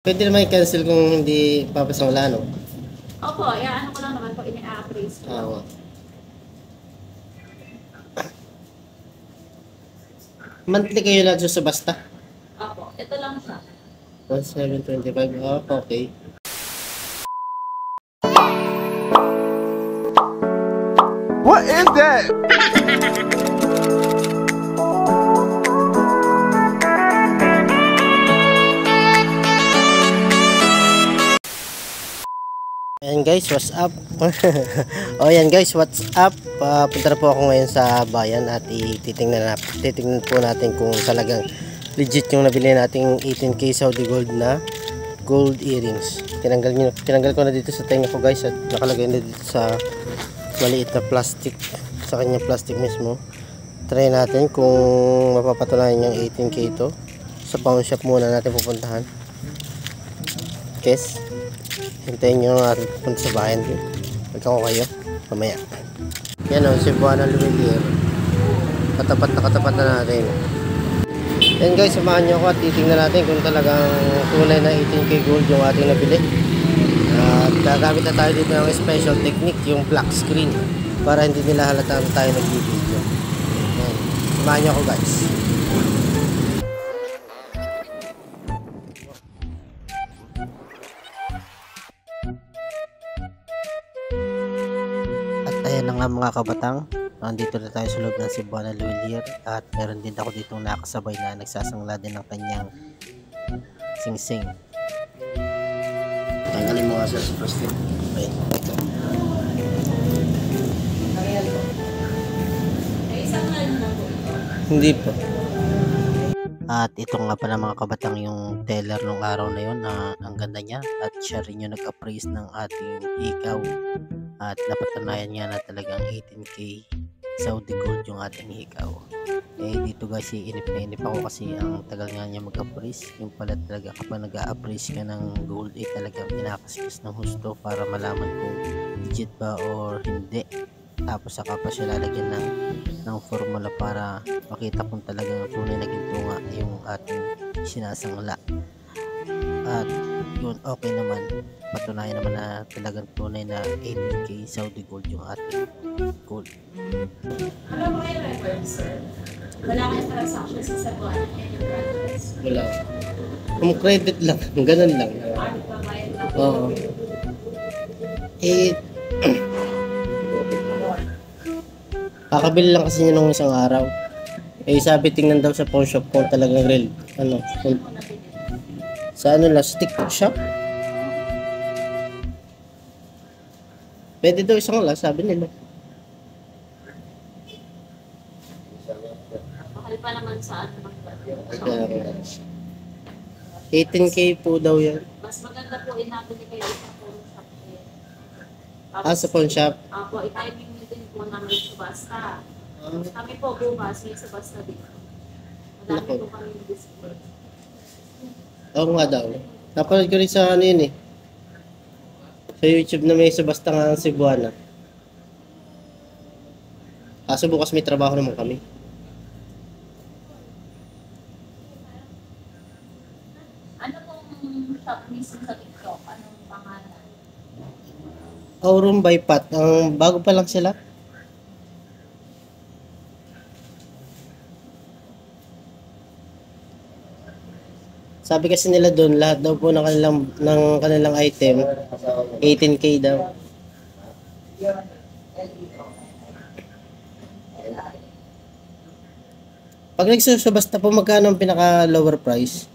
Pwede naman i-cancel kung hindi papasawala, no? Opo, ano ko lang naman po, ini-appraise ko. Oo. Monthly kayo lang sa basta? Opo, ito lang siya. 1,725. Oh, okay. What is that? Ayan guys, what's up? O yan guys, what's up? Punta na po ako ngayon sa bayan at titingnan po natin kung talagang legit yung nabili nating 18K Saudi gold na gold earrings. Tinanggal ko na dito sa tenga ko guys at nakalagay na dito sa maliit na plastic, sa kanyang plastic mismo. Try natin kung mapapatunayan yung 18K ito. Sa pawn shop muna natin pupuntahan. Guys, hintayin nyo natin punta sa bayan. Magkako kayo mamaya. Yan o, Cebuana Lumiere. Katapat na natin. Yan guys, samahan nyo ako at titingnan natin kung talagang tunay na 18K gold yung ating nabili. At gagamit na tayo dito ng special technique, yung black screen, para hindi nila halata na tayo nag-video. Yan, samahan nyo ako guys. Ayan na nga mga kabatang, nandito na tayo sa loob ng Cebuana Lumiere at meron din ako ditong nakasabay na nagsasangla din ng kanyang sing-sing. Tanggalin mo nga sa first tip. Ayan. Hindi po. At ito nga pala mga kabatang yung teller nung araw na yun, ang ganda niya at siya rin yung nag-appraise ng ating ikaw. At napatunayan nga na talagang 18K Saudi gold yung ating hikaw. Eh dito guys, inip na inip ako kasi ang tagal nga niya mag-appraise. Yung pala talaga kapag nag-appraise ka ng gold ay talagang pinakaskas ng husto para malaman kung legit ba or hindi. Tapos saka pa siya lalagyan ng formula para makita kung talagang tunay na ginto nga yung ating sinasangla. At yun, okay naman, patunayan naman na talagang tunay na 18K Saudi gold yung ating gold. Ano ba kayo record, sir? Wala kayong transaction sa Cebuana Enterprises? Wala. Kung credit lang, ganun lang. Ano ba bayad lang? Oo. Eh, kakabili lang kasi niya nung isang araw. Eh sabi tingnan daw sa pawn shop kung talagang real. Ano, kung, sa ano lang, stick shop. Pwede daw isang lang, sabi nila. Mahal pa naman sa ano. 18K po daw yan. Mas maganda po inabili kayo sa phone shop. Sa pawn shop. Apo, i-timing nyo din po namin subasta. Kami po bukas, may subasta dito. Madami po kami display. Oo nga daw. Napanood ko rin sa ano yun eh. Sa YouTube na may subasta nga ng Cebuana. Kaso bukas may trabaho naman kami. Ano pong shop mismo sa TikTok? Anong pangalan? Aurum by Pat. Ang bago pa lang sila. Sabi kasi nila doon, lahat daw po ng kanilang item, 18K daw. Pag nagsusubasta po, magkano ang pinaka lower price?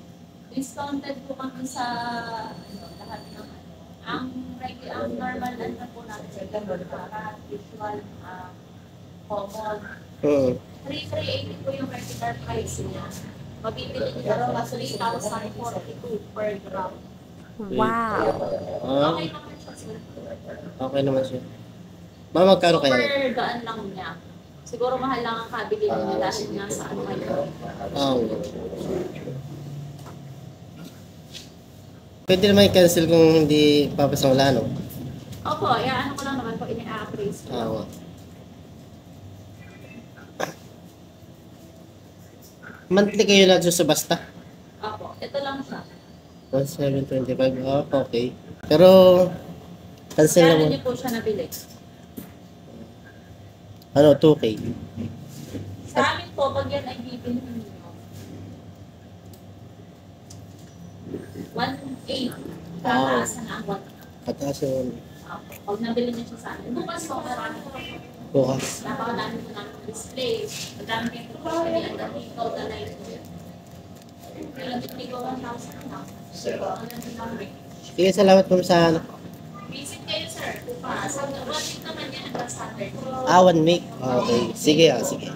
Discounted po kami sa lahat ng ang normal na po natin para usual common. 3,380 po yung regular price niya. Mabibili niyo na 3,042 per gram. Wow. Okay naman siya, sir. Okay naman siya. Ma'am, magkano kaya? Super gaan lang niya. Siguro mahal lang ang kabili niyo dahil nga sa ano kayo. Pwede naman i-cancel kung hindi papasawala, no? Opo, ano ko lang naman po, ini-appraise ko. Monthly kayo lang sa basta? Opo, ito lang siya. 1,725. Ah, okay. Pero, cancel Kaya naman. niyo po siya nabili. Ano, 2K. Sa amin po, pag yan ay bibilhin niyo, 1.8. Tataasan ang 1. Pataas yun. Pag nabili niyo siya sa amin. Bukas po, marami po. Bukas. Napakadami po namin display. Madami kayo po siya nilang ikaw na light po yan. Kailan din ikaw 1,000 na. Ang ganda ng rate. Sige, salamat po sa ano. Visit kayo, sir. Bukas. Sa 1 week naman yan hanggang Saturday. 1 week. Okay. Sige, sige.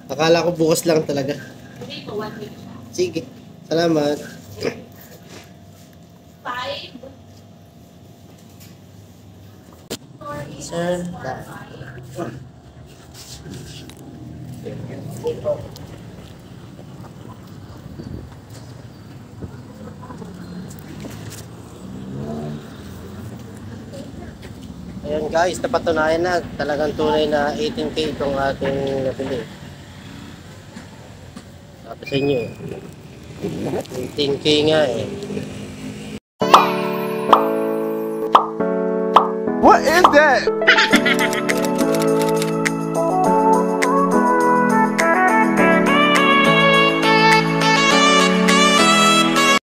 Akala ko bukas lang talaga. Hindi po, 1 week siya. Sige. Salamat. 5. Sir, ayan guys, napatunayan na talagang tunay na 18K itong ating napili. Sabi sa inyo, 18K nga eh. What is that?